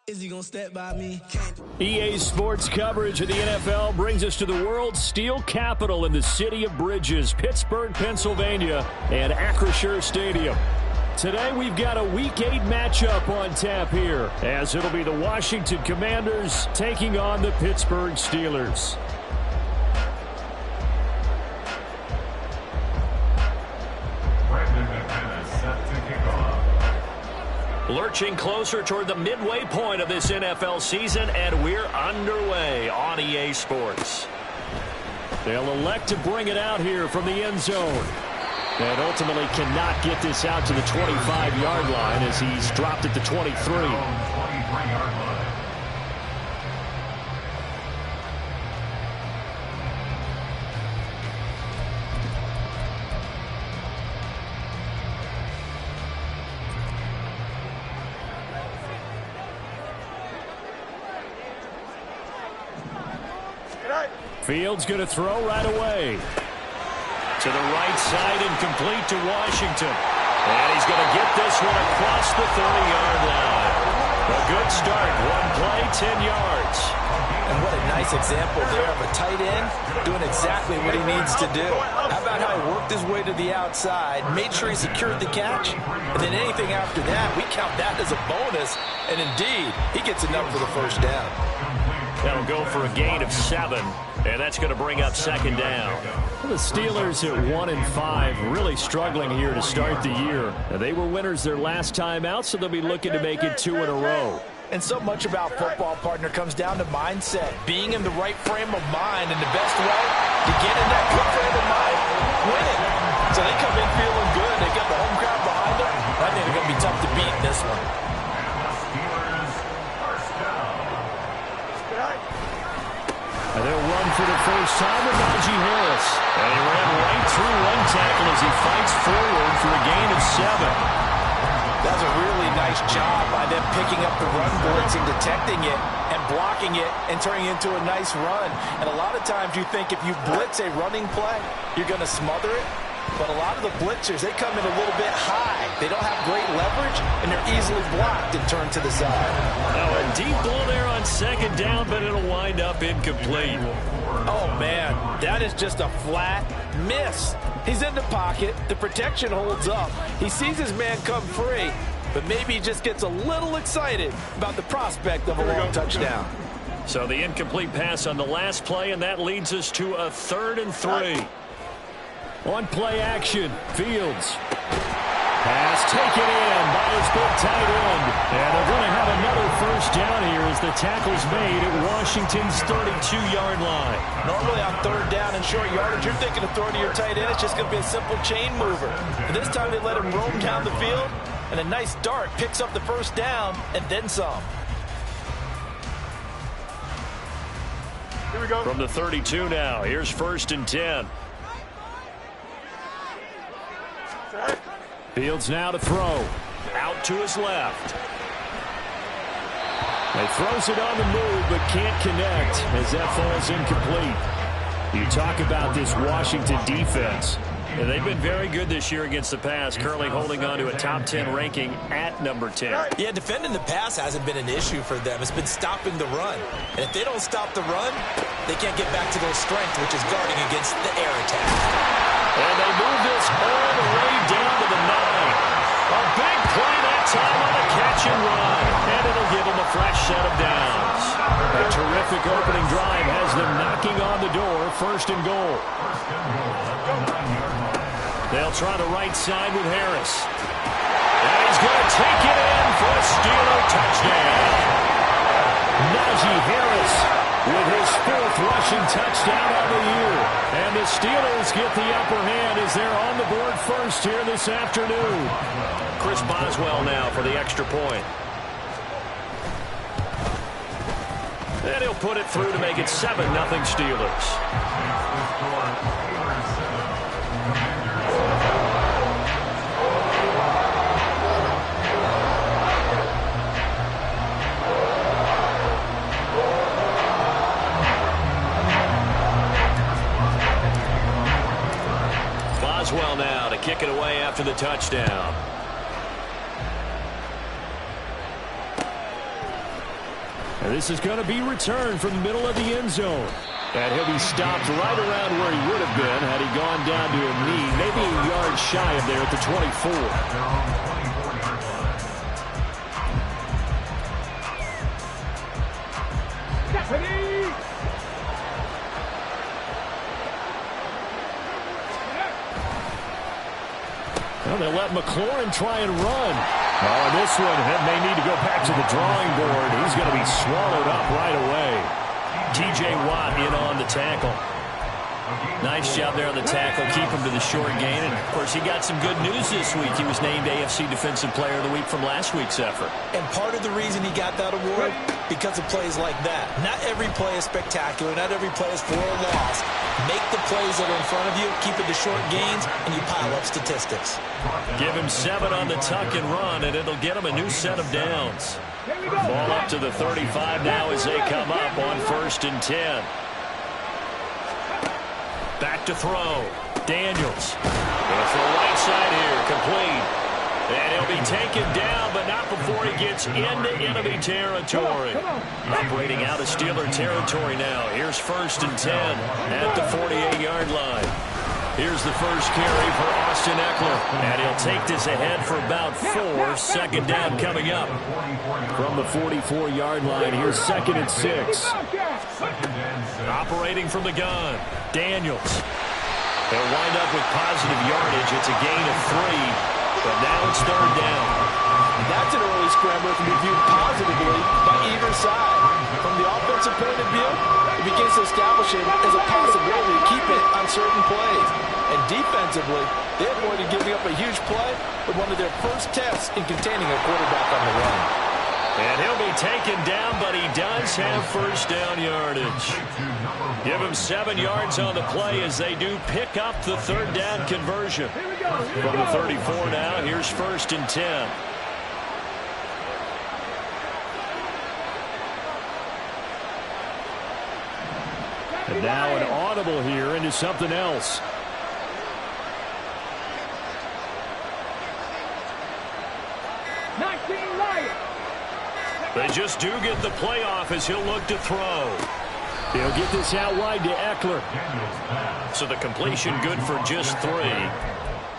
Is he gonna step by me? EA Sports coverage of the NFL brings us to the world's steel capital in the city of bridges, Pittsburgh, Pennsylvania, and Acrisure Stadium. Today we've got a Week 8 matchup on tap here, as it'll be the Washington Commanders taking on the Pittsburgh Steelers. Lurching closer toward the midway point of this NFL season, and we're underway on EA Sports. They'll elect to bring it out here from the end zone, and ultimately cannot get this out to the 25-yard line as he's dropped at the 23. Fields going to throw right away. To the right side and complete to Washington. And he's going to get this one across the 30-yard line. A good start. One play, 10 yards. And what a nice example there of a tight end doing exactly what he needs to do. How about how he worked his way to the outside, made sure he secured the catch, and then anything after that, we count that as a bonus. And indeed, he gets enough for the first down. That'll go for a gain of 7. And that's going to bring up second down. The Steelers at 1-5, really struggling here to start the year. They were winners their last time out, so they'll be looking to make it 2 in a row. And so much about football, partner, comes down to mindset. Being in the right frame of mind, and the best way to get in that good frame of mind, win it. So they come in feeling good. They got the home crowd behind them. I think they're going to be tough to beat in this one. And they'll run for the first time with Najee Harris. And he ran right through one tackle as he fights forward for a gain of 7. That's a really nice job by them picking up the run blitz and detecting it and blocking it and turning it into a nice run. And a lot of times you think if you blitz a running play, you're going to smother it. But a lot of the blitzers, they come in a little bit high. They don't have great leverage, and they're easily blocked and turned to the side. Oh, a deep ball there on second down, but it'll wind up incomplete. Oh, man, that is just a flat miss. He's in the pocket. The protection holds up. He sees his man come free, but maybe he just gets a little excited about the prospect of a long touchdown. So the incomplete pass on the last play, and that leads us to a 3rd and 3. On play action, Fields. Pass taken in by his big tight end. And they're going to have another first down here as the tackle's made at Washington's 32-yard line. Normally on 3rd down and short yardage, you're thinking of throwing to your tight end. It's just going to be a simple chain mover. But this time they let him roam down the field, and a nice dart picks up the first down and then some. Here we go. From the 32 now, here's 1st and 10. Fields now to throw. Out to his left. He throws it on the move, but can't connect as that falls incomplete. You talk about this Washington defense. And they've been very good this year against the pass, currently holding on to a top 10 ranking at number 10. Yeah, defending the pass hasn't been an issue for them. It's been stopping the run. And if they don't stop the run, they can't get back to their strength, which is guarding against the air attack. And they move this all the way down to the 9. A big play that time on the catch and run. And it'll give them a fresh set of downs. A terrific opening drive has them knocking on the door, 1st and goal. They'll try the right side with Harris. And he's going to take it in for a Steeler touchdown. Najee Harris with his 4th rushing touchdown of the year. And the Steelers get the upper hand as they're on the board first here this afternoon. Chris Boswell now for the extra point. And he'll put it through to make it 7-0 Steelers. Boswell now to kick it away after the touchdown. And this is going to be returned from the middle of the end zone. And he'll be stopped right around where he would have been had he gone down to a knee, maybe a yard shy of there at the 24. Well, they'll let McLaurin try and run. Oh, and this one may need to go back to the drawing board. He's going to be swallowed up right away. T.J. Watt in on the tackle. Nice job there on the tackle. Keep him to the short gain. And, of course, he got some good news this week. He was named AFC Defensive Player of the Week from last week's effort. And part of the reason he got that award, because of plays like that. Not every play is spectacular. Not every play is for a loss. Make the plays that are in front of you, keep it to short gains, and you pile up statistics. Give him 7 on the tuck and run, and it'll get him a new set of downs. Ball up to the 35 now as they come up on 1st and 10. Back to throw. Daniels. Going for the right side here. Complete. And he'll be taken down, but not before he gets into enemy territory. Operating out of Steeler territory now. Here's 1st and 10 at the 48-yard line. Here's the first carry for Austin Eckler. And he'll take this ahead for about 4. 2nd down coming up. From the 44-yard line, here's 2nd and 6. Operating from the gun. Daniels. They'll wind up with positive yardage. It's a gain of 3. But now it's 3rd down. That's an early scrambler to be viewed positively by either side. From the offensive point of view, it begins to establish it as a possibility to keep it on certain plays. And defensively, they avoided giving up a huge play with one of their first tests in containing a quarterback on the run. And he'll be taken down, but he does have 1st down yardage. Give him 7 yards on the play as they do pick up the 3rd down conversion. From the 34 now, here's 1st and 10. And now an audible here into something else. They just do get the playoff as he'll look to throw. He'll get this out wide to Eckler. So the completion good for just 3.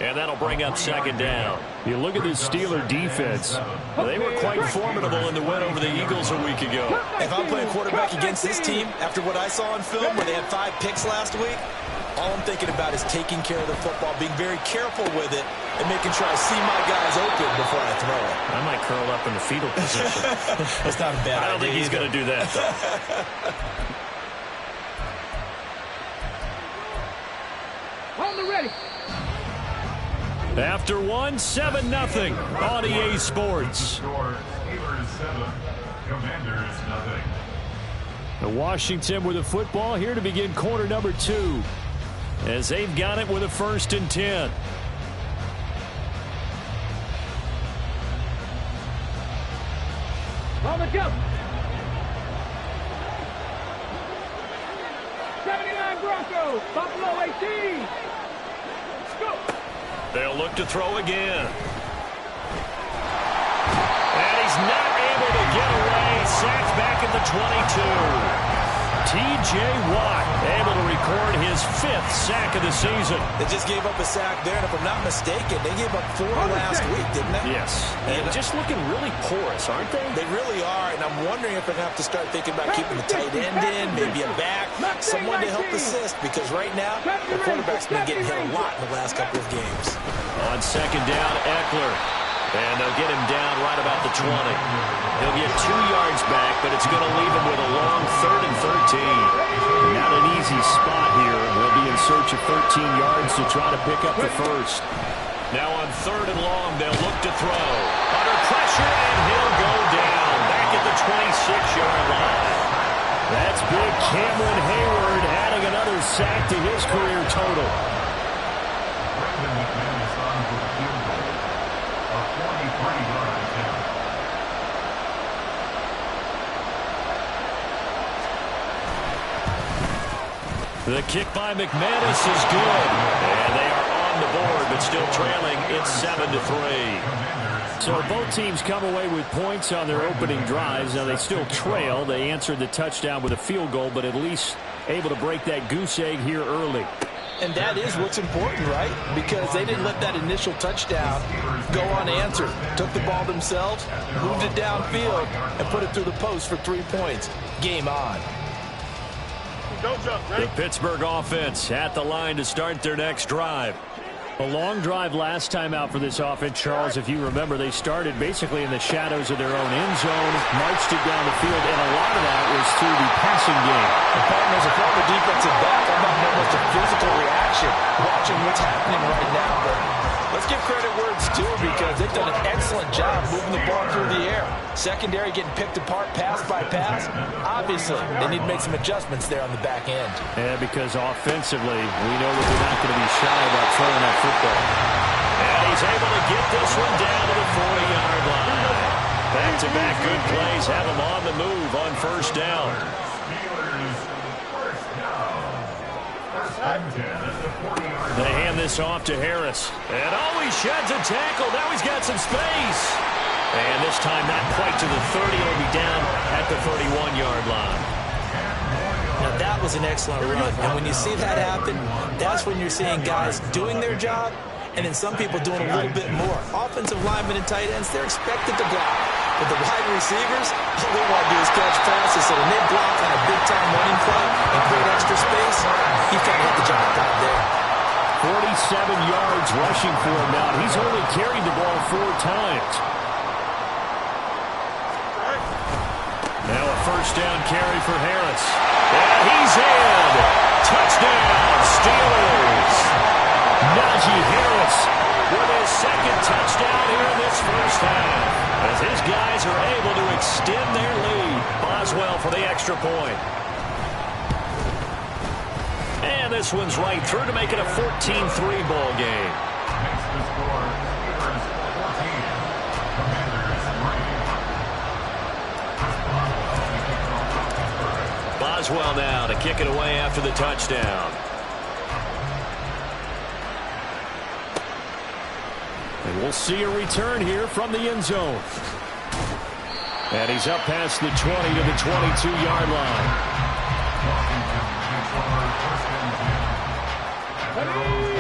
And that'll bring up 2nd down. You look at this Steeler defense. They were quite formidable in the win over the Eagles a week ago. If I'm playing quarterback against this team, after what I saw on film where they had 5 picks last week, all I'm thinking about is taking care of the football, being very careful with it, and making sure I see my guys open before I throw it. I might curl up in the fetal position. That's not a bad idea. I don't think he's going to do that, though. On the ready. After 1, 7-0 on EA Sports. Washington with a football here to begin quarter number 2. As they've got it with a 1st and 10. On the jump. 79 Broncos. Buffalo 18. Let's go. They'll look to throw again. And he's not able to get away. Sacked back at the 22. T.J. Watt able to record his 5th sack of the season. They just gave up a sack there, and if I'm not mistaken, they gave up 4 last week, didn't they? Yes. And just looking really porous, aren't they? They really are, and I'm wondering if they're going to have to start thinking about keeping the tight end in, maybe a back, someone to help assist, because right now, the quarterback's been getting hit a lot in the last couple of games. On 2nd down, Eckler. And they'll get him down right about the 20. He'll get 2 yards back, but it's going to leave him with a long 3rd and 13. Not an easy spot here. They'll be in search of 13 yards to try to pick up the 1st. Now on 3rd and long, they'll look to throw. Under pressure, and he'll go down. Back at the 26-yard line. That's big Cameron Hayward adding another sack to his career total. The kick by McManus is good. And they are on the board, but still trailing. It's 7-3. So both teams come away with points on their opening drives. Now they still trail. They answered the touchdown with a field goal, but at least able to break that goose egg here early. And that is what's important, right? Because they didn't let that initial touchdown go unanswered. Took the ball themselves, moved it downfield, and put it through the post for 3 points. Game on. Don't jump, ready? The Pittsburgh offense at the line to start their next drive. A long drive last time out for this offense, Charles. If you remember, they started basically in the shadows of their own end zone, marched it down the field, and a lot of that was through the passing game. The partners, a former defensive back, I'm not almost a physical reaction watching what's happening right now. But let's give credit where it's due because they've done an excellent job moving the ball through the air. Secondary getting picked apart pass by pass. Obviously, they need to make some adjustments there on the back end. Yeah, because offensively, we know that they're not going to be shy about throwing that football. And he's able to get this one down to the 40-yard line. Back-to-back good plays have him on the move on first down. They hand this off to Harris. And he sheds a tackle. Now he's got some space. And this time not quite to the 30. It'll be down at the 31-yard line. Now that was an excellent run. And when you see that happen, that's when you're seeing guys doing their job and then some people doing a little bit more. Offensive linemen and tight ends, they're expected to block. But the wide receivers, all they want to do is catch passes. So when they block on a big-time running play and create extra space, he kind of hit the job out there. 47 yards rushing for him now. He's only carried the ball 4 times. Now a first down carry for Harris. And he's in. Touchdown, Steelers. Najee Harris with his second touchdown here in this first half. As his guys are able to extend their lead. Boswell for the extra point. And this one's right through to make it a 14-3 ball game. Boswell now to kick it away after the touchdown. And we'll see a return here from the end zone. And he's up past the 20 to the 22-yard line.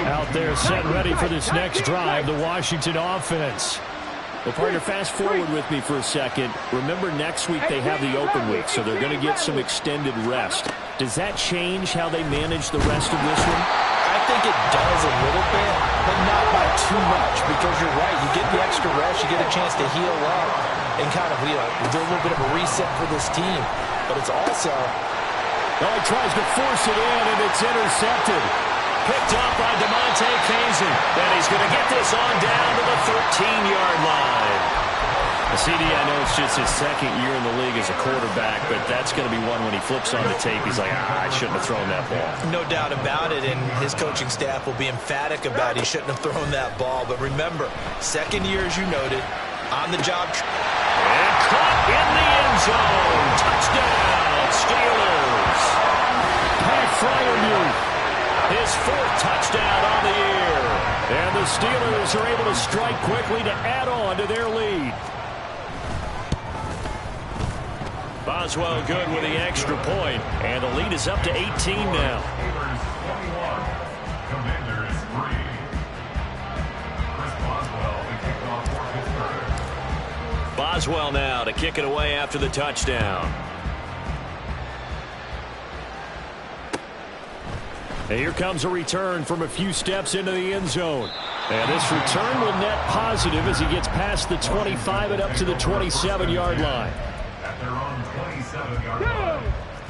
Out there set ready for this next drive, the Washington offense. Well, partner, fast forward with me for a second. Remember, next week they have the open week, so they're going to get some extended rest. Does that change how they manage the rest of this one? I think it does a little bit, but not by too much, because you're right. You get the extra rest, you get a chance to heal up and kind of, do a little bit of a reset for this team. But it's also... Oh, he tries to force it in, and it's intercepted. Picked up by DeMonte Casey. And he's going to get this on down to the 13-yard line. CD, I know it's just his second year in the league as a quarterback, but that's going to be one when he flips on the tape. He's like, I shouldn't have thrown that ball. No doubt about it, and his coaching staff will be emphatic about he shouldn't have thrown that ball. But remember, second year, as you noted, on the job. And caught in the end zone. Touchdown, Steelers. Pat Freiermuth. His 4th touchdown on the year. And the Steelers are able to strike quickly to add on to their lead. Boswell good with the extra point. And the lead is up to 18 now. Boswell now to kick it away after the touchdown. And here comes a return from a few steps into the end zone. And this return will net positive as he gets past the 25 and up to the 27-yard line.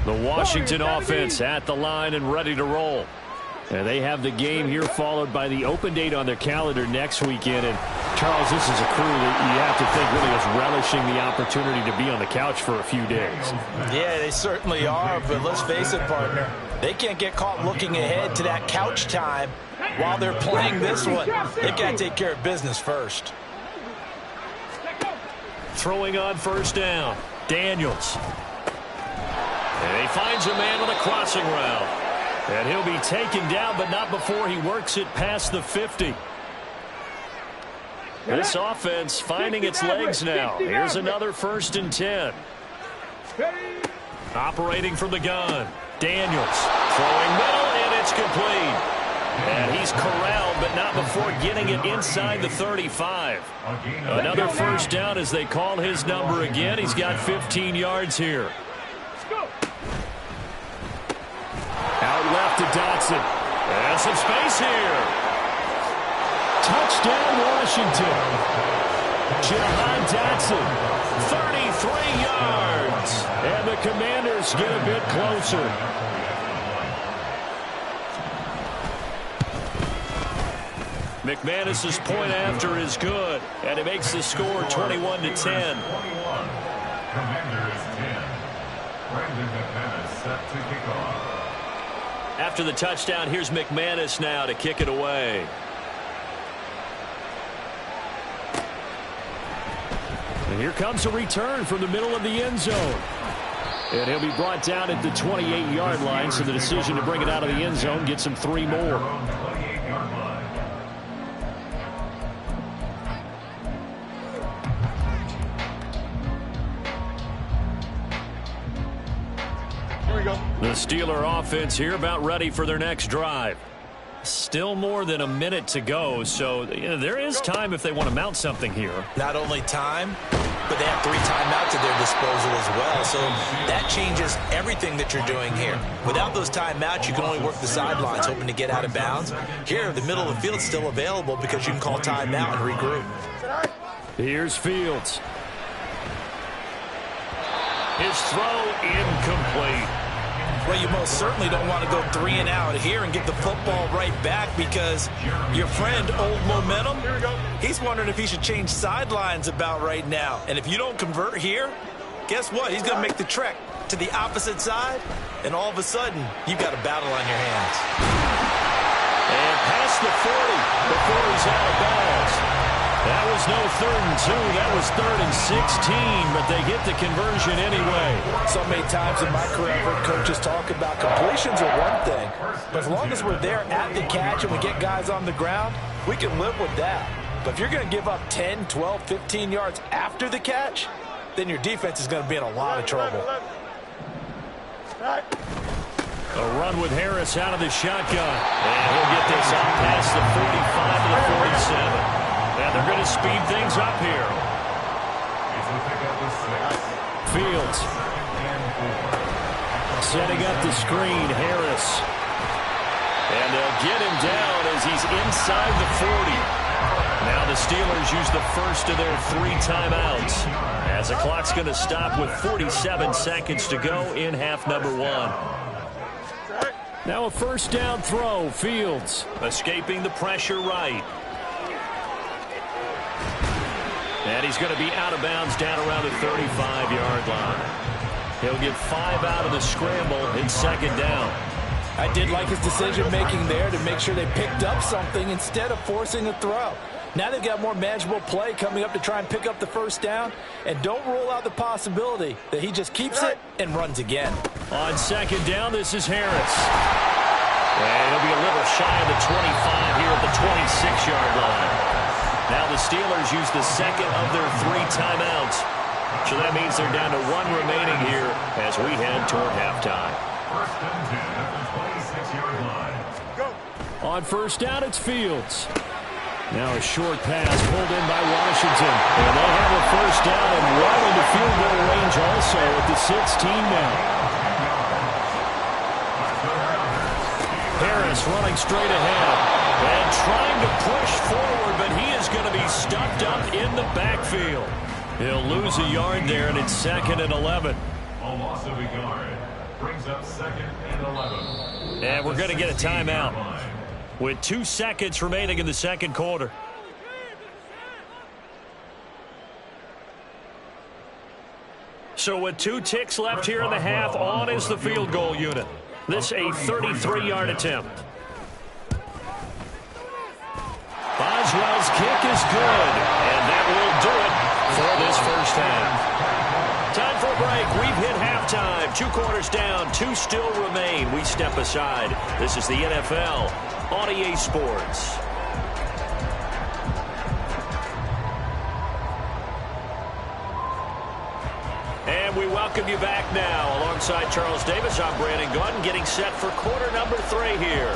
The Washington offense at the line and ready to roll. And they have the game here followed by the open date on their calendar next weekend. And Charles, this is a crew that you have to think really is relishing the opportunity to be on the couch for a few days. Yeah, they certainly are, but let's face it, partner. They can't get caught looking ahead to that couch time while they're playing this one. They've got to take care of business first. Throwing on first down, Daniels. And he finds a man on a crossing route. And he'll be taken down, but not before he works it past the 50. This offense finding its legs now. Here's another 1st and 10. Operating from the gun. Daniels throwing middle, and it's complete. And he's corralled, but not before getting it inside the 35. Another 1st down as they call his number again. He's got 15 yards here. Out left to Dotson. And some space here. Touchdown, Washington. Jahan Dotson, 33 yards. And the Commanders get a bit closer. McManus's point after is good, and it makes the score 21-10. Commanders 10. Brandon McManus set to kick off. After the touchdown, here's McManus now to kick it away. And here comes a return from the middle of the end zone. And he'll be brought down at the 28-yard line, so the decision to bring it out of the end zone gets him 3 more. The Steeler offense here about ready for their next drive. Still more than a minute to go, so there is time if they want to mount something here. Not only time, but they have 3 timeouts at their disposal as well, so that changes everything that you're doing here. Without those timeouts, you can only work the sidelines, hoping to get out of bounds. Here, the middle of the field is still available because you can call timeout and regroup. Here's Fields. His throw incomplete. Well, you most certainly don't want to go 3 and out here and get the football right back because your friend, Old Momentum, he's wondering if he should change sidelines about right now. And if you don't convert here, guess what? He's going to make the trek to the opposite side, and all of a sudden, you've got a battle on your hands. And past the 40 before he's out of bounds. That was no 3rd and 2. That was 3rd and 16, but they get the conversion anyway. So many times in my career, I've heard coaches talk about completions are one thing, but as long as we're there at the catch and we get guys on the ground, we can live with that. But if you're going to give up 10, 12, 15 yards after the catch, then your defense is going to be in a lot of trouble. A run with Harris out of the shotgun. And he'll get this up past the 45 to the 47. And they're going to speed things up here. Fields. Setting up the screen, Harris. And they'll get him down as he's inside the 40. Now the Steelers use the first of their 3 timeouts, as the clock's going to stop with 47 seconds to go in half number 1. Now a 1st down throw. Fields escaping the pressure right. And he's going to be out of bounds down around the 35-yard line. He'll get 5 out of the scramble in 2nd down. I did like his decision-making there to make sure they picked up something instead of forcing a throw. Now they've got more manageable play coming up to try and pick up the 1st down. And don't rule out the possibility that he just keeps it and runs again. On 2nd down, this is Harris. And he'll be a little shy of the 25 here at the 26-yard line. Now the Steelers use the 2nd of their 3 timeouts. So that means they're down to 1 remaining here as we head toward halftime. 1st and 10 at the 26-yard line. Go. On 1st down, it's Fields. Now a short pass pulled in by Washington. And they have a 1st down and right into field goal range also at the 16 now. Harris running straight ahead. And trying to push forward, but he is going to be stuffed up in the backfield. He'll lose a yard there, and it's 2nd and 11. A loss of a yard brings up 2nd and 11. And we're going to get a timeout with 2 seconds remaining in the 2nd quarter. So with 2 ticks left here in the half, on is the field goal unit. This a 33-yard attempt. Boswell's kick is good, and that will do it for this 1st half. Time for a break. We've hit halftime. 2 quarters down, 2 still remain. We step aside. This is the NFL on EA Sports. And we welcome you back now. Alongside Charles Davis, I'm Brandon Gunn, getting set for quarter number 3 here.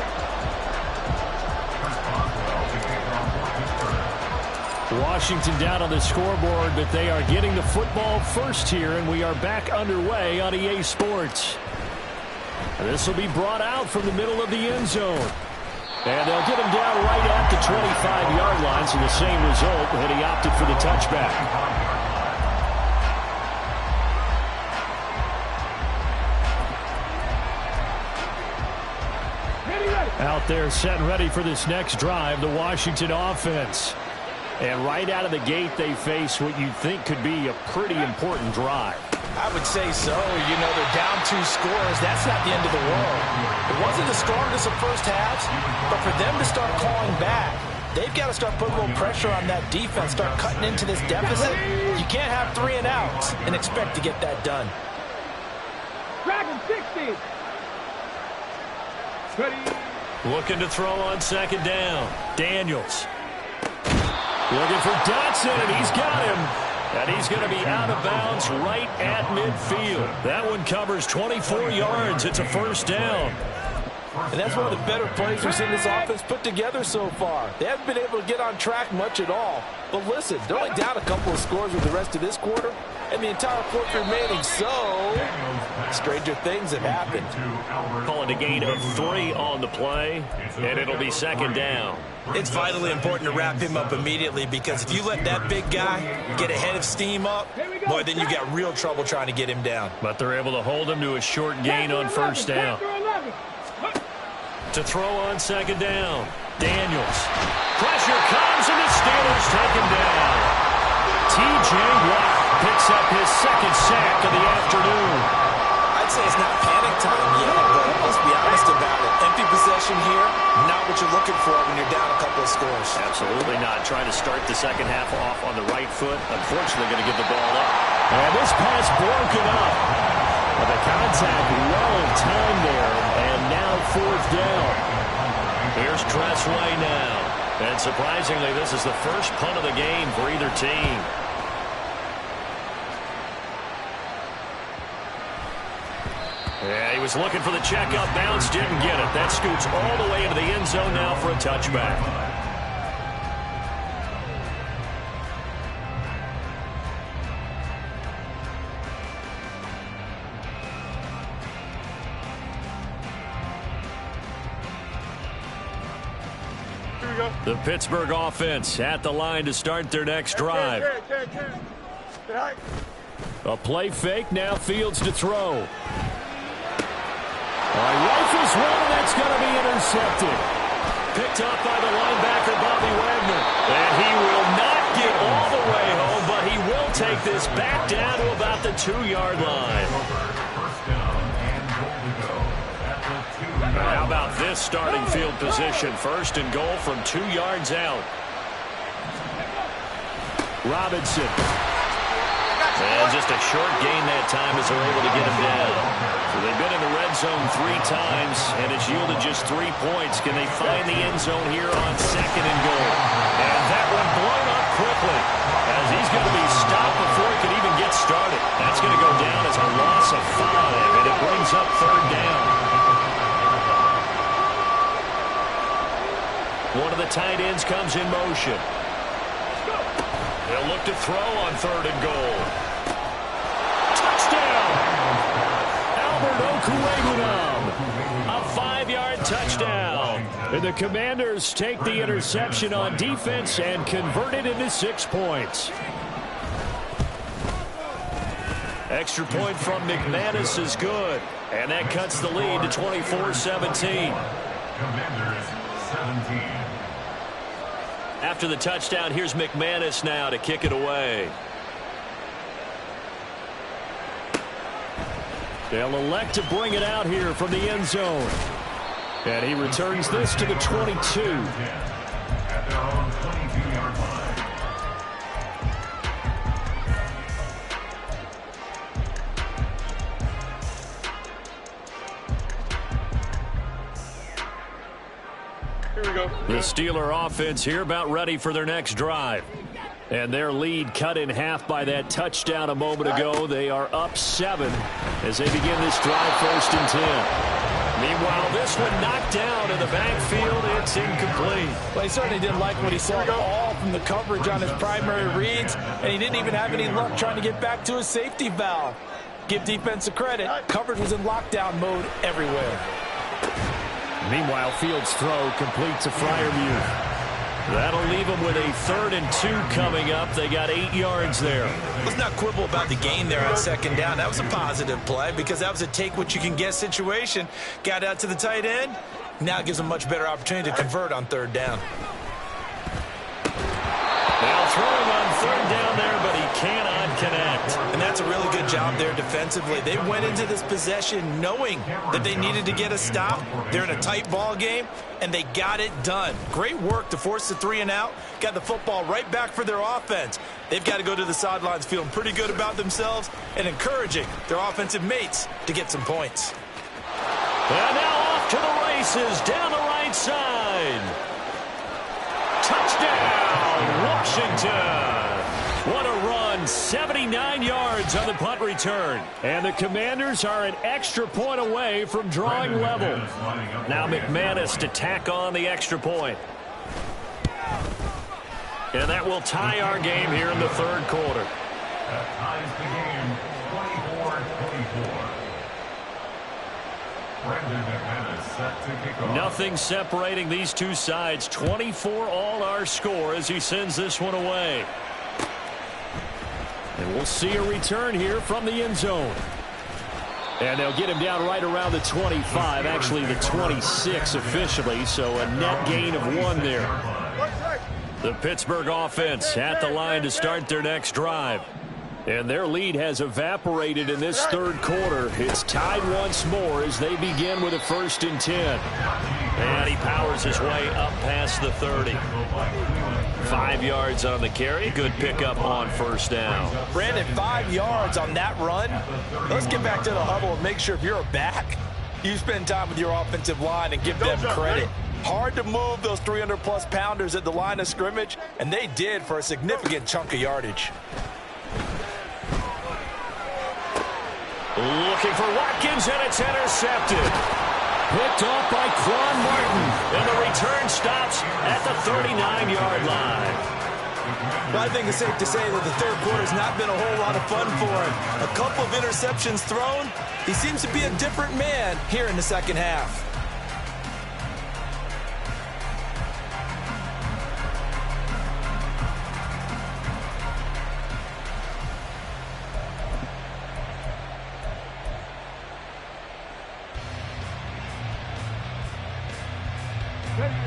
Washington down on the scoreboard, but they are getting the football first here, and we are back underway on EA Sports. This will be brought out from the middle of the end zone. And they'll get him down right at the 25-yard line, so the same result, and he opted for the touchback. Out there set and ready for this next drive, the Washington offense. And right out of the gate, they face what you think could be a pretty important drive. I would say so. You know, they're down 2 scores. That's not the end of the world. It wasn't the strongest of first halves, but for them to start clawing back, they've got to start putting a little pressure on that defense, start cutting into this deficit. You can't have 3 and outs and expect to get that done. Dragon 60. Ready. Looking to throw on second down. Daniels. Looking for Dotson, and he's got him. And he's going to be out of bounds right at midfield. That one covers 24 yards. It's a first down. And that's one of the better plays we've seen this offense put together so far. They haven't been able to get on track much at all. But listen, they're only down a couple of scores with the rest of this quarter, and the entire fourth remaining. So, stranger things have happened. Calling a gain of 3 on the play, and it'll be second down. It's vitally important to wrap him up immediately, because if you let that big guy get a head of steam up, boy, then you got real trouble trying to get him down. But they're able to hold him to a short gain on first down. To throw on second down, Daniels. Pressure comes, and the Steelers take him down. T.J. Watt picks up his second sack of the afternoon. I'd say it's not panic time yet, but let's be honest about it. Empty possession here, not what you're looking for when you're down a couple of scores. Absolutely not. Trying to start the second half off on the right foot. Unfortunately, going to give the ball up. And this pass broken up. Well, the contact well timed there, and now fourth down. Here's Tressway now. And surprisingly, this is the first punt of the game for either team. Yeah, he was looking for the checkup bounce, didn't get it. That scoots all the way into the end zone now for a touchback. The Pittsburgh offense at the line to start their next drive. A play fake, now Fields to throw. Rifles one, and that's going to be intercepted. Picked up by the linebacker, Bobby Wagner. And he will not get all the way home, but he will take this back down to about the 2-yard line. How about this starting field position? First and goal from 2 yards out. Robinson. And just a short gain that time as they're able to get him down. So they've been in the red zone 3 times, and it's yielded just 3 points. Can they find the end zone here on second and goal? And that one blown up quickly, as he's going to be stopped before he can even get started. That's going to go down as a loss of 5, and it brings up third down. One of the tight ends comes in motion. They'll look to throw on third and goal. Touchdown! Albert Okwuegbunam. A 5-yard touchdown. And the Commanders take the interception on defense and convert it into 6 points. Extra point from McManus is good. And that cuts the lead to 24-17. Commanders 17. After the touchdown, here's McManus now to kick it away. They'll elect to bring it out here from the end zone. And he returns this to the 22. At their own 22-yard line. Here we go. The Steeler offense here about ready for their next drive. And their lead cut in half by that touchdown a moment ago. They are up 7 as they begin this drive, 1st and 10. Meanwhile, this one knocked down in the backfield. It's incomplete. Well, he certainly didn't like what he saw at all from the coverage on his primary reads, and he didn't even have any luck trying to get back to his safety valve. Give defense a credit. Coverage was in lockdown mode everywhere. Meanwhile, Fields' throw complete to Freiermuth. That'll leave them with a 3rd and 2 coming up. They got 8 yards there. Let's not quibble about the gain there on 2nd down. That was a positive play because that was a take-what-you-can-get situation. Got out to the tight end. Now it gives them a much better opportunity to convert on 3rd down. Now throwing on 3rd down there, but he cannot connect. And that's a really good job there defensively. They went into this possession knowing that they needed to get a stop. They're in a tight ball game, and they got it done. Great work to force the 3 and out. Got the football right back for their offense. They've got to go to the sidelines feeling pretty good about themselves and encouraging their offensive mates to get some points. And now off to the races down the right side. Touchdown, Washington. What a run, 79 yards on the punt return. And the Commanders are an extra point away from drawing level. Now McManus to tack on the extra point. And that will tie our game here in the 3rd quarter. That ties the game 24-24. Brendan McManus set to kick off. Nothing separating these two sides. 24 all our score as he sends this one away. And we'll see a return here from the end zone. And they'll get him down right around the 25, actually the 26 officially, so a net gain of 1 there. The Pittsburgh offense at the line to start their next drive. And their lead has evaporated in this 3rd quarter. It's tied once more as they begin with a 1st and 10. And he powers his way up past the 30. 5 yards on the carry. Good pickup on 1st down. Brandon, 5 yards on that run. Let's get back to the huddle and make sure if you're a back, you spend time with your offensive line and give them credit. Hard to move those 300-plus pounders at the line of scrimmage, and they did for a significant chunk of yardage. Looking for Watkins, and it's intercepted. Picked off by Quan Martin, and the return stops at the 39-yard line. Well, I think it's safe to say that the 3rd quarter has not been a whole lot of fun for him. A couple of interceptions thrown. He seems to be a different man here in the 2nd half.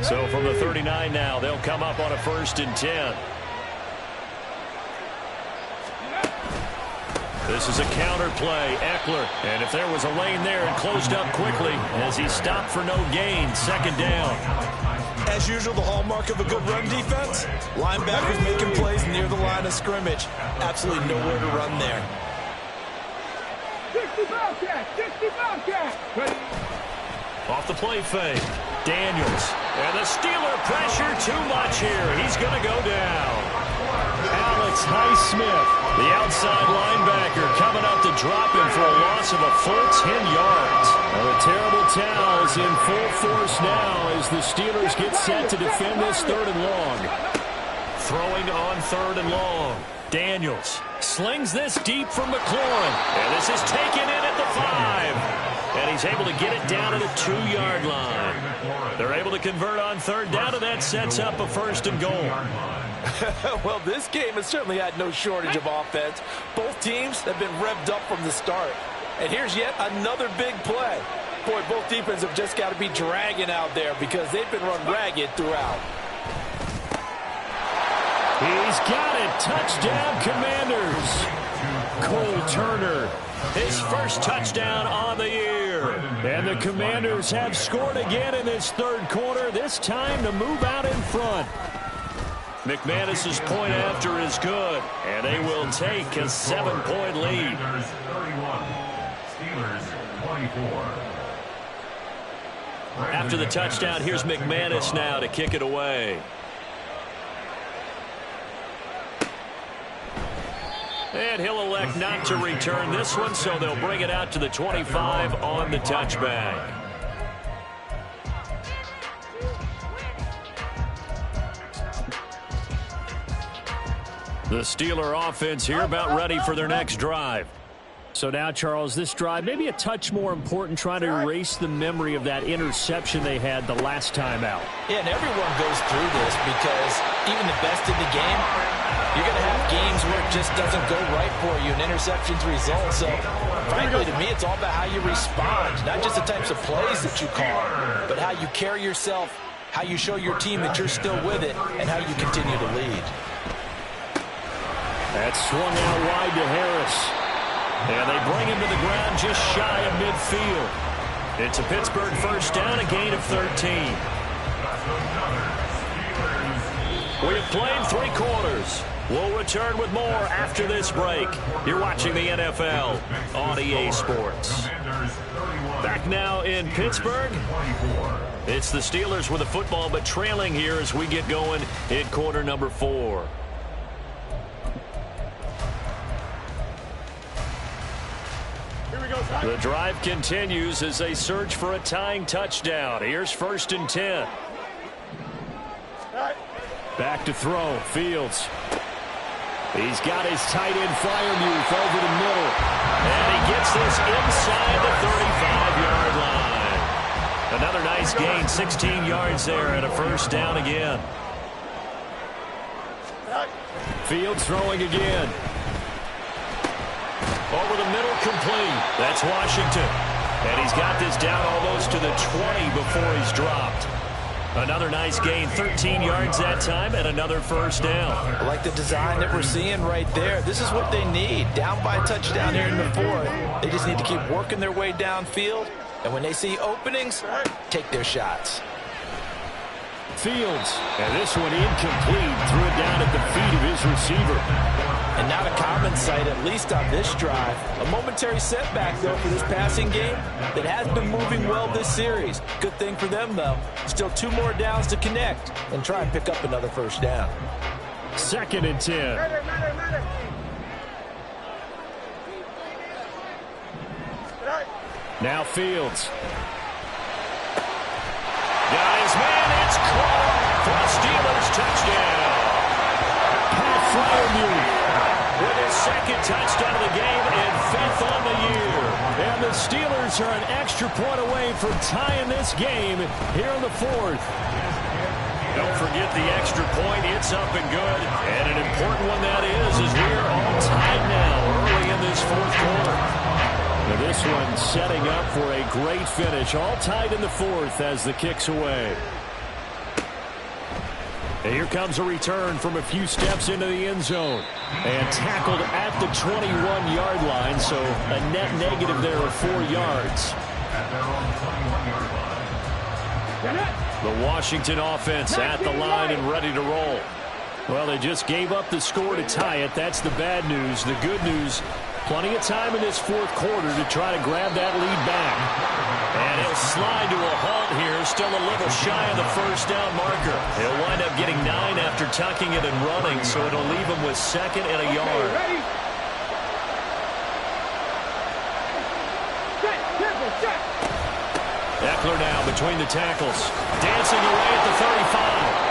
So from the 39 now, they'll come up on a 1st and 10. This is a counter play, Eckler. And if there was a lane there, it closed up quickly as he stopped for no gain. 2nd down. As usual, the hallmark of a good run defense, linebackers making plays near the line of scrimmage. Absolutely nowhere to run there. 60 Bobcat! 60 Bobcat! Off the play fake, Daniels. And the Steeler pressure too much here. He's going to go down. Alex Highsmith, the outside linebacker, coming up to drop him for a loss of a full 10 yards. Well, the terrible towels in full force now as the Steelers get set to defend this 3rd and long. Throwing on 3rd and long. Daniels slings this deep from McLaurin. And this is taken in at the 5. And he's able to get it down to the 2-yard line. They're able to convert on 3rd down, and that sets up a 1st and goal. Well, this game has certainly had no shortage of offense. Both teams have been revved up from the start. And here's yet another big play. Boy, both defenses have just got to be dragging out there because they've been run ragged throughout. He's got it. Touchdown, Commanders. Cole Turner, his first touchdown on the year. And the Commanders have scored again in this 3rd quarter, this time to move out in front. McManus's point after is good, and they will take a 7-point lead. Steelers 24. After the touchdown, here's McManus now to kick it away. And he'll elect not to return this one, so they'll bring it out to the 25 on the touchback. The Steeler offense here about ready for their next drive. So now, Charles, this drive maybe a touch more important, trying to erase the memory of that interception they had the last time out. Yeah, and everyone goes through this because even the best in the game, you're going to have games where it just doesn't go right for you and interceptions result. So, frankly, to me, it's all about how you respond, not just the types of plays that you call, but how you carry yourself, how you show your team that you're still with it, and how you continue to lead. That's swung out wide to Harris. And they bring him to the ground just shy of midfield. It's a Pittsburgh first down, a gain of 13. We have played 3 quarters. We'll return with more after this break. You're watching the NFL on EA Sports. Back now in Pittsburgh. It's the Steelers with the football, but trailing here as we get going in quarter number 4. The drive continues as they search for a tying touchdown. Here's 1st and 10. Back to throw. Fields. He's got his tight end Fryermuth over the middle. And he gets this inside the 35-yard line. Another nice gain, 16 yards there, and a first down again. Fields throwing again. Over the middle, complete. That's Washington. And he's got this down almost to the 20 before he's dropped. Another nice gain, 13 yards that time, and another first down. I like the design that we're seeing right there. This is what they need. Down by a touchdown here in the 4th. They just need to keep working their way downfield. And when they see openings, take their shots. Fields. And this one incomplete. Threw it down at the feet of his receiver. And not a common sight, at least on this drive. A momentary setback, though, for this passing game that has been moving well this series. Good thing for them, though. Still 2 more downs to connect and try and pick up another first down. 2nd and 10. Now Fields. Got his man. It's caught for a Steelers touchdown. Pat Fryermuth with his 2nd touchdown of the game and 5th on the year. And the Steelers are an extra point away from tying this game here in the 4th. Don't forget the extra point. It's up and good. And an important one that is we're all tied now early in this 4th quarter. Now this one setting up for a great finish. All tied in the 4th as the kick's away. And here comes a return from a few steps into the end zone. And tackled at the 21-yard line, so a net negative there of 4 yards. The Washington offense at the line and ready to roll. Well, they just gave up the score to tie it. That's the bad news. The good news, plenty of time in this 4th quarter to try to grab that lead back. And he'll slide to a halt here, still a little shy of the first down marker. He'll wind up getting 9 after tucking it and running, so it'll leave him with 2nd and a yard. Eckler now between the tackles. Dancing away at the 35.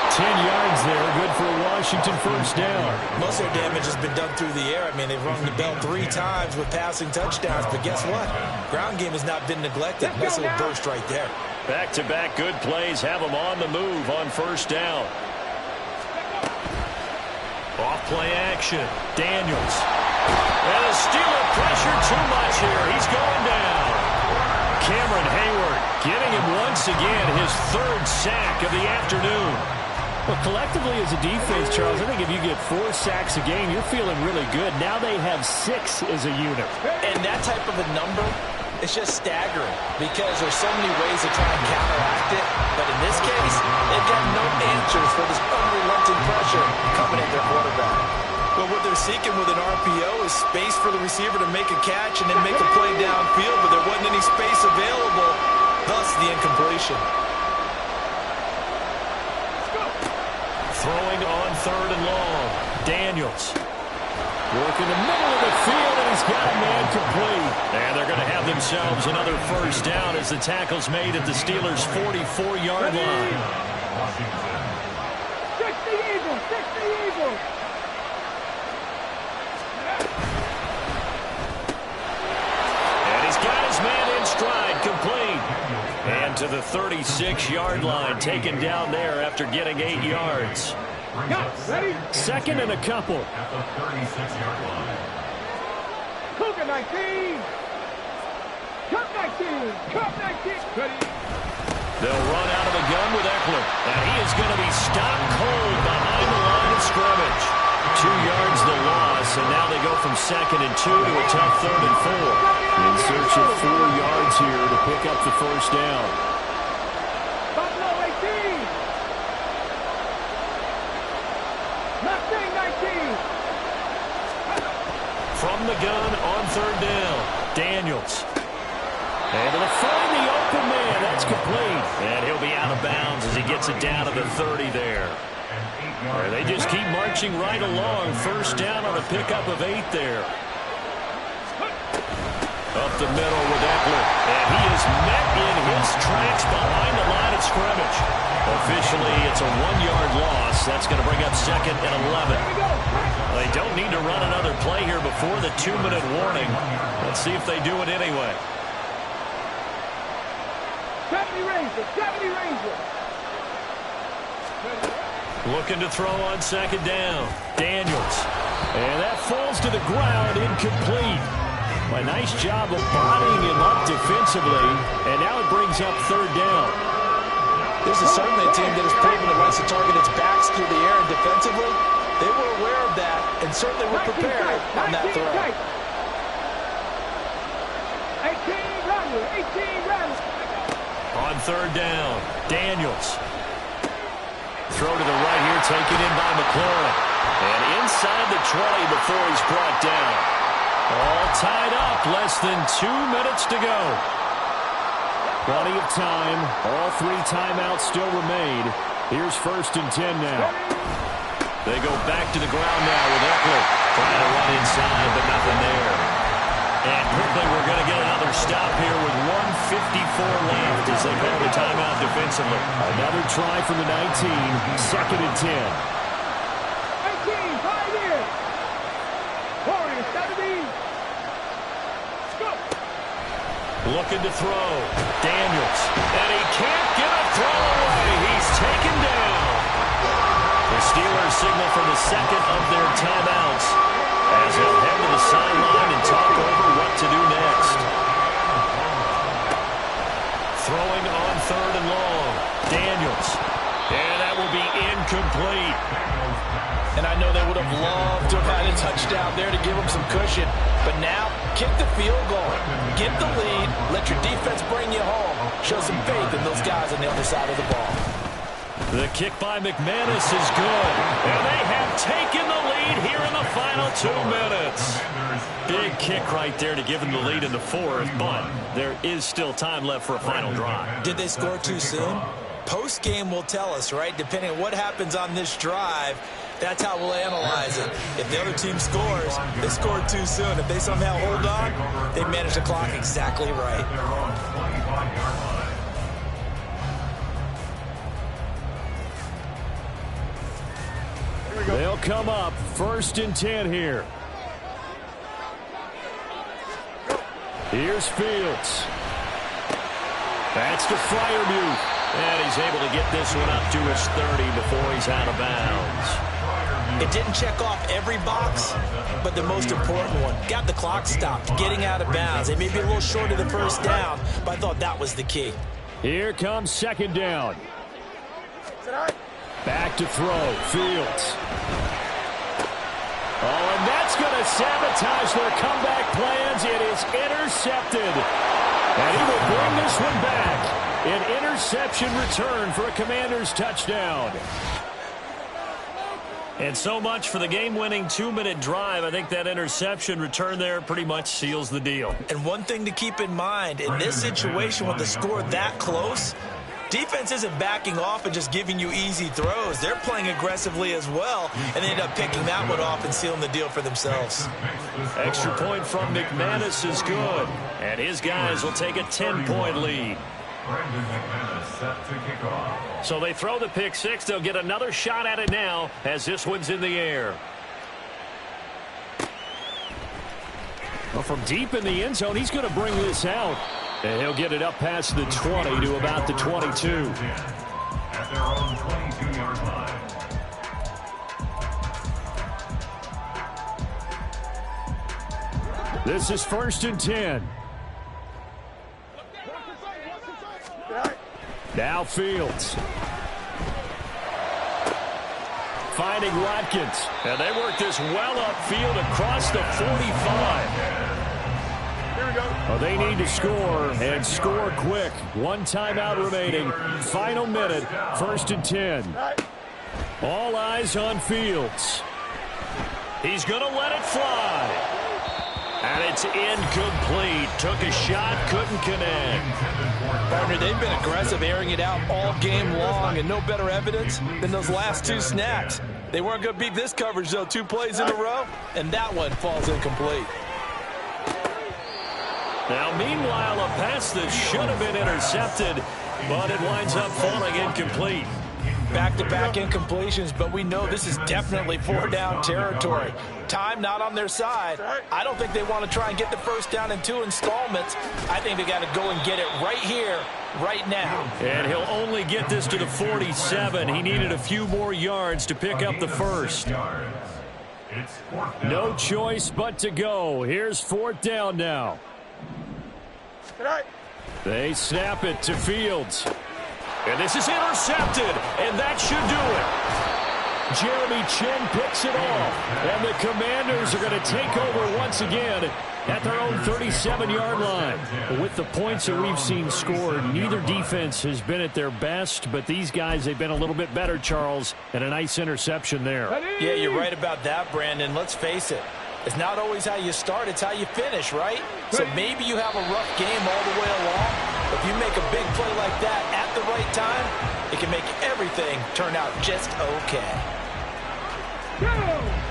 10 yards there, good for a Washington first down. Most of their damage has been done through the air. I mean, they've rung the bell 3 times with passing touchdowns, but guess what? Ground game has not been neglected. Nice little burst right there. Back-to-back good plays have them on the move on first down. Off play action. Daniels. And the Steeler pressure too much here. He's going down. Cameron Hayward getting him once again his 3rd sack of the afternoon. Well, collectively as a defense, Charles, I think if you get 4 sacks a game, you're feeling really good. Now they have 6 as a unit. And that type of a number, it's just staggering because there's so many ways to try and counteract it. But in this case, they've got no answers for this unrelenting pressure coming at their quarterback. But what they're seeking with an RPO is space for the receiver to make a catch and then make a play downfield, but there wasn't any space available, thus the incompletion. Throwing on 3rd and long. Daniels Working the middle of the field, and he's got a man complete. And they're going to have themselves another first down as the tackle's made at the Steelers' 44-yard line. Washington. 60 Eagles, 60 Eagles. And he's got his man in stride, complete. And to the 36-yard line, taken down there after getting 8 yards. Ready? Second and a couple. At the 36-yard line. Cougar 19. Cup 19. Cup 19. Ready? They'll run out of the gun with Eckler. And he is going to be stopped cold behind the line of scrimmage. 2 yards the loss, and now they go from 2nd and 2 to a tough 3rd and 4. In search of 4 yards here to pick up the first down. Buffalo 18. Mustang 19. From the gun on 3rd down, Daniels. Able to find the open man. That's complete. And he'll be out of bounds as he gets it down to the 30 there. They just keep marching right along. First down on a pickup of 8 there. Up the middle with Eckler. And he is met in his tracks behind the line of scrimmage. Officially, it's a 1-yard loss. That's going to bring up 2nd and 11. They don't need to run another play here before the 2-minute warning. Let's see if they do it anyway. 70 Rangers, 70 Rangers. Looking to throw on 2nd down. Daniels. And that falls to the ground, incomplete. A nice job of bodying him up defensively. And now it brings up 3rd down. This is certainly a team that has proven it likes to target its backs through the air, and defensively, they were aware of that and certainly were prepared on that throw. 18 Rattler, 18 Rattler. On 3rd down, Daniels. Throw to the right here, taken in by McLaurin. And inside the 20 before he's brought down. All tied up, less than 2 minutes to go. Plenty of time. All 3 timeouts still remain. Here's 1st and 10 now. They go back to the ground now with Eckler. Trying to run inside, but nothing there. And quickly, we're going to get another stop here with 1:54 left as they call the timeout defensively. Another try from the 19, 2nd and 10. 18, Pioneer. Warriors, 70. Go. Looking to throw. Daniels. And he can't get a throw away. He's taken down. The Steelers signal for the 2nd of their timeouts as they'll head to the sideline and talk over what to do next. Throwing on 3rd and long. Daniels. And that will be incomplete. And I know they would have loved to have had a touchdown there to give them some cushion. But now, kick the field goal. Get the lead. Let your defense bring you home. Show some faith in those guys on the other side of the ball. The kick by McManus is good. And they have taken the lead here in the final 2 minutes. Big kick right there to give them the lead in the 4th, but there is still time left for a final drive. Did they score too soon? Post-game will tell us, right? Depending on what happens on this drive, that's how we'll analyze it. If the other team scores, they scored too soon. If they somehow hold on, they manage the clock exactly right. They'll come up 1st and 10 here. Here's Fields. That's to Freiermuth. And he's able to get this one up to his 30 before he's out of bounds. It didn't check off every box, but the most important one. Got the clock stopped, getting out of bounds. They may be a little short of the first down, but I thought that was the key. Here comes 2nd down. Back to throw. Fields. Oh, and that's going to sabotage their comeback plans. It is intercepted. And he will bring this one back. An interception return for a Commanders touchdown. And so much for the game-winning 2-minute drive. I think that interception return there pretty much seals the deal. And one thing to keep in mind, in this situation with the score that close, Defense isn't backing off and just giving you easy throws. They're playing aggressively as well, and they end up picking that one off and sealing the deal for themselves. Extra point from McManus is good, and his guys will take a 10-point lead. Brandon McManus set to kick off. So they throw the pick six. They'll get another shot at it now as this one's in the air. Well, from deep in the end zone, he's going to bring this out. And he'll get it up past the 20 to about the 22. At their own 22-yard line. This is 1st and 10. Now Fields. Finding Watkins. And they work this well upfield across the 45. Well, they need to score and score quick. One timeout remaining. Final minute. 1st and 10. All eyes on Fields. He's going to let it fly. And it's incomplete. Took a shot, couldn't connect. Partner, they've been aggressive, airing it out all game long, and no better evidence than those last two snaps. They weren't going to beat this coverage, though. 2 plays in a row, and that one falls incomplete. Now, meanwhile, a pass that should have been intercepted, but it winds up falling incomplete. Back-to-back incompletions, but we know this is definitely 4-down territory. Time not on their side. I don't think they want to try and get the first down in 2 installments. I think they got to go and get it right here, right now. And he'll only get this to the 47. He needed a few more yards to pick up the first. No choice but to go. Here's 4th down now. They snap it to Fields. And this is intercepted, and that should do it. Jeremy Chin picks it off, and the Commanders are going to take over once again at their own 37-yard line. With the points that we've seen scored, neither defense has been at their best, but these guys, they've been a little bit better, Charles, and a nice interception there. Yeah, you're right about that, Brandon. Let's face it. It's not always how you start, it's how you finish, right? So maybe you have a rough game all the way along. If you make a big play like that at the right time, it can make everything turn out just okay. Go!